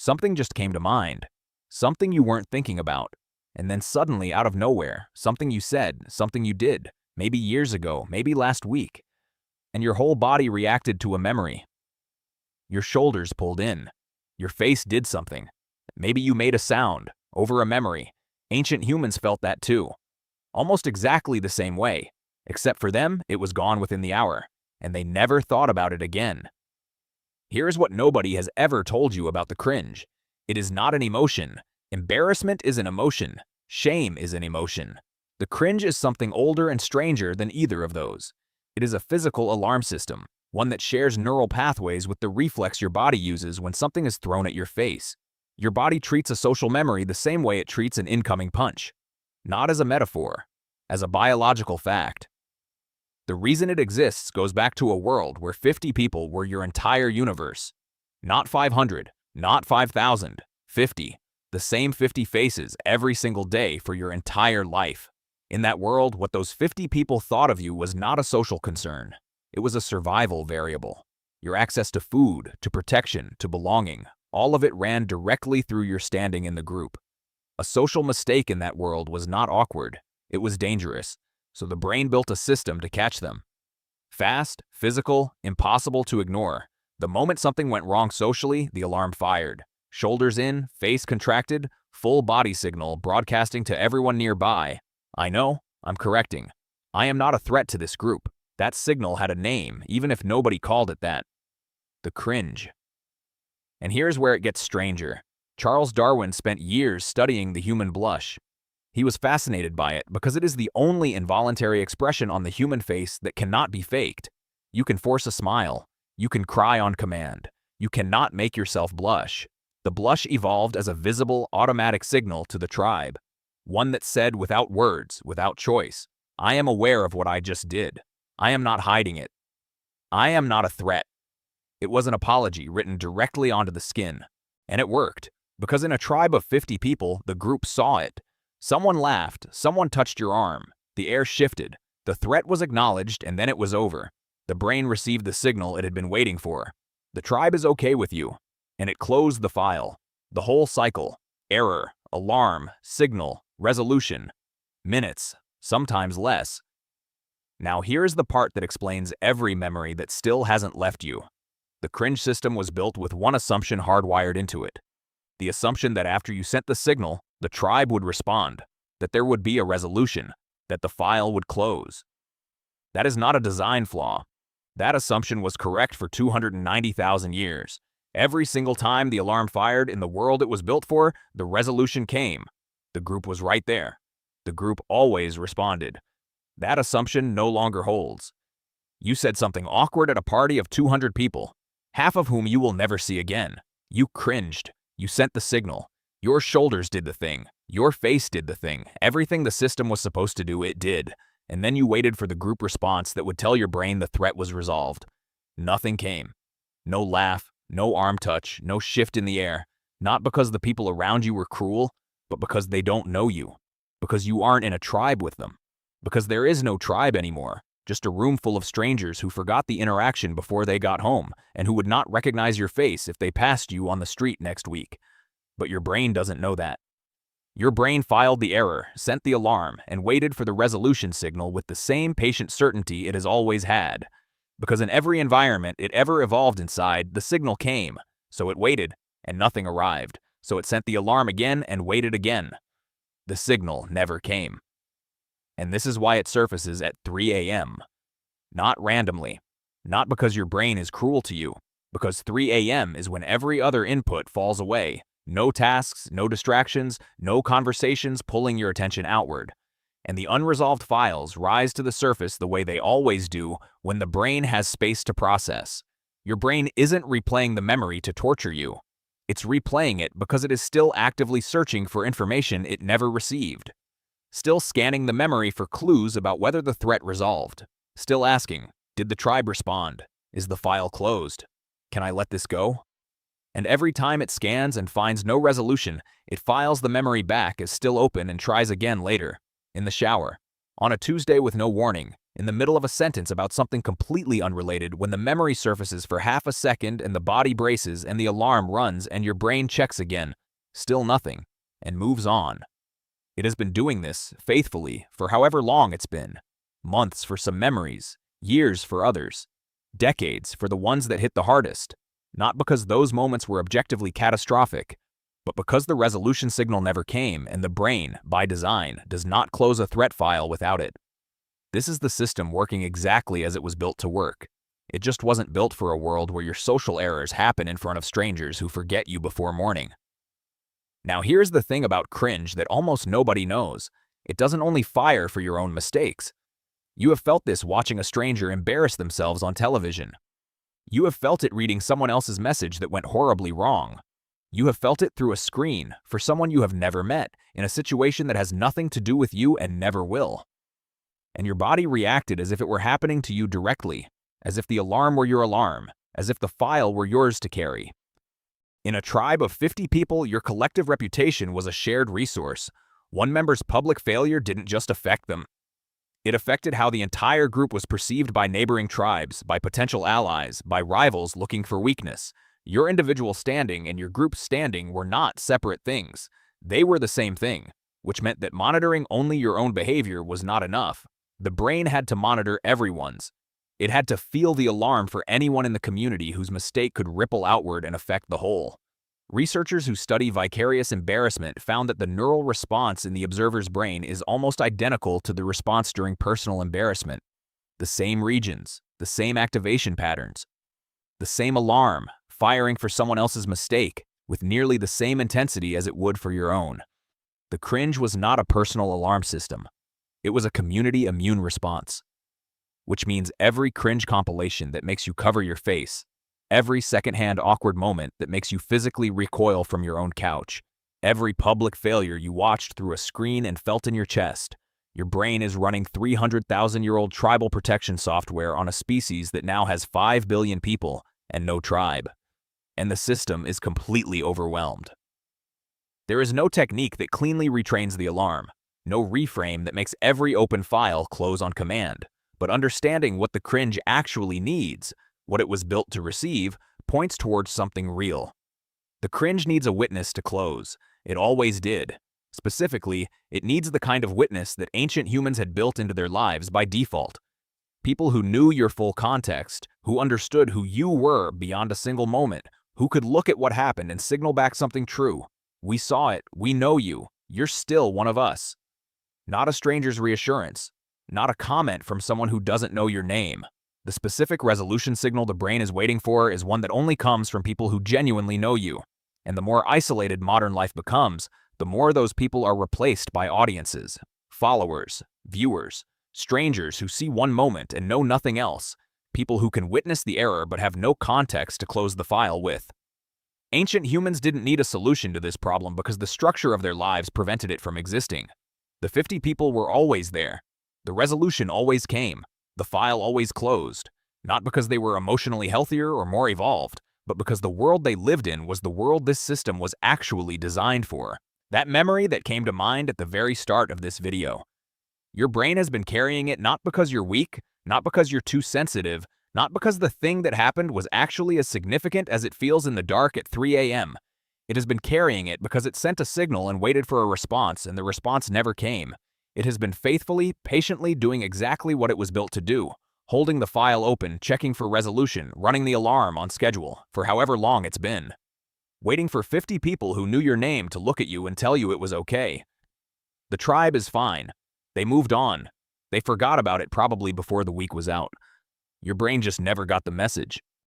Something just came to mind. Something you weren't thinking about. And then suddenly, out of nowhere, something you said, something you did, maybe years ago, maybe last week. And your whole body reacted to a memory. Your shoulders pulled in. Your face did something. Maybe you made a sound, over a memory. Ancient humans felt that too. Almost exactly the same way. Except for them, it was gone within the hour, and they never thought about it again. Here's what nobody has ever told you about the cringe. It is not an emotion. Embarrassment is an emotion. Shame is an emotion. The cringe is something older and stranger than either of those. It is a physical alarm system, one that shares neural pathways with the reflex your body uses when something is thrown at your face. Your body treats a social memory the same way it treats an incoming punch. Not as a metaphor, as a biological fact. The reason it exists goes back to a world where 50 people were your entire universe. Not 500, not 5,000, 50. The same 50 faces every single day for your entire life. In that world, what those 50 people thought of you was not a social concern. It was a survival variable. Your access to food, to protection, to belonging, all of it ran directly through your standing in the group. A social mistake in that world was not awkward. It was dangerous. So the brain built a system to catch them. Fast, physical, impossible to ignore. The moment something went wrong socially, the alarm fired. Shoulders in, face contracted, full body signal broadcasting to everyone nearby. I know, I'm correcting. I am not a threat to this group. That signal had a name, even if nobody called it that. The cringe. And here's where it gets stranger. Charles Darwin spent years studying the human blush. He was fascinated by it because it is the only involuntary expression on the human face that cannot be faked. You can force a smile. You can cry on command. You cannot make yourself blush. The blush evolved as a visible, automatic signal to the tribe. One that said without words, without choice, I am aware of what I just did. I am not hiding it. I am not a threat. It was an apology written directly onto the skin. And it worked, because in a tribe of 50 people, the group saw it. Someone laughed, someone touched your arm, the air shifted, the threat was acknowledged, and then it was over. The brain received the signal it had been waiting for. The tribe is okay with you, and it closed the file. The whole cycle, error, alarm, signal, resolution, minutes, sometimes less. Now here's the part that explains every memory that still hasn't left you. The cringe system was built with one assumption hardwired into it. The assumption that after you sent the signal, the tribe would respond, that there would be a resolution, that the file would close. That is not a design flaw. That assumption was correct for 290,000 years. Every single time the alarm fired in the world it was built for, the resolution came. The group was right there. The group always responded. That assumption no longer holds. You said something awkward at a party of 200 people, half of whom you will never see again. You cringed. You sent the signal. Your shoulders did the thing. Your face did the thing. Everything the system was supposed to do, it did. And then you waited for the group response that would tell your brain the threat was resolved. Nothing came. No laugh, no arm touch, no shift in the air. Not because the people around you were cruel, but because they don't know you. Because you aren't in a tribe with them. Because there is no tribe anymore. Just a room full of strangers who forgot the interaction before they got home and who would not recognize your face if they passed you on the street next week. But your brain doesn't know that. Your brain filed the error, sent the alarm, and waited for the resolution signal with the same patient certainty it has always had. Because in every environment it ever evolved inside, the signal came. So it waited, and nothing arrived. So it sent the alarm again and waited again. The signal never came. And this is why it surfaces at 3 a.m. Not randomly. Not because your brain is cruel to you. Because 3 a.m. is when every other input falls away. No tasks, no distractions, no conversations pulling your attention outward. And the unresolved files rise to the surface the way they always do when the brain has space to process. Your brain isn't replaying the memory to torture you. It's replaying it because it is still actively searching for information it never received. Still scanning the memory for clues about whether the threat resolved. Still asking, did the tribe respond? Is the file closed? Can I let this go? And every time it scans and finds no resolution, it files the memory back as still open and tries again later. In the shower. On a Tuesday with no warning. in the middle of a sentence about something completely unrelated, when the memory surfaces for half a second and the body braces and the alarm runs and your brain checks again, still nothing, and moves on. It has been doing this, faithfully, for however long it's been. Months for some memories, years for others, decades for the ones that hit the hardest. Not because those moments were objectively catastrophic, but because the resolution signal never came and the brain, by design, does not close a threat file without it. This is the system working exactly as it was built to work. It just wasn't built for a world where your social errors happen in front of strangers who forget you before morning. Now here's the thing about Cringe that almost nobody knows. It doesn't only fire for your own mistakes. You have felt this watching a stranger embarrass themselves on television. You have felt it reading someone else's message that went horribly wrong. You have felt it through a screen for someone you have never met in a situation that has nothing to do with you and never will. And your body reacted as if it were happening to you directly, as if the alarm were your alarm, as if the file were yours to carry. In a tribe of 50 people, your collective reputation was a shared resource. One member's public failure didn't just affect them. It affected how the entire group was perceived by neighboring tribes, by potential allies, by rivals looking for weakness. Your individual standing and your group's standing were not separate things. They were the same thing, which meant that monitoring only your own behavior was not enough. The brain had to monitor everyone's. It had to feel the alarm for anyone in the community whose mistake could ripple outward and affect the whole. Researchers who study vicarious embarrassment found that the neural response in the observer's brain is almost identical to the response during personal embarrassment. The same regions, the same activation patterns, the same alarm, firing for someone else's mistake, with nearly the same intensity as it would for your own. The Cringe was not a personal alarm system. It was a community immune response. Which means every cringe compilation that makes you cover your face, every secondhand awkward moment that makes you physically recoil from your own couch, every public failure you watched through a screen and felt in your chest, your brain is running 300,000-year-old tribal protection software on a species that now has 5 billion people and no tribe. And the system is completely overwhelmed. There is no technique that cleanly retrains the alarm, no reframe that makes every open file close on command. But understanding what the Cringe actually needs, what it was built to receive, points towards something real. The Cringe needs a witness to close. It always did. Specifically, it needs the kind of witness that ancient humans had built into their lives by default. People who knew your full context, who understood who you were beyond a single moment, who could look at what happened and signal back something true. We saw it. We know you. You're still one of us. Not a stranger's reassurance. Not a comment from someone who doesn't know your name. The specific resolution signal the brain is waiting for is one that only comes from people who genuinely know you. And the more isolated modern life becomes, the more those people are replaced by audiences, followers, viewers, strangers who see one moment and know nothing else, people who can witness the error but have no context to close the file with. Ancient humans didn't need a solution to this problem because the structure of their lives prevented it from existing. The 50 people were always there. The resolution always came. The file always closed. Not because they were emotionally healthier or more evolved, but because the world they lived in was the world this system was actually designed for. That memory that came to mind at the very start of this video. Your brain has been carrying it not because you're weak, not because you're too sensitive, not because the thing that happened was actually as significant as it feels in the dark at 3 a.m. It has been carrying it because it sent a signal and waited for a response, and the response never came. It has been faithfully, patiently doing exactly what it was built to do, holding the file open, checking for resolution, running the alarm on schedule, for however long it's been. Waiting for 50 people who knew your name to look at you and tell you it was okay. The tribe is fine. They moved on. They forgot about it probably before the week was out. Your brain just never got the message.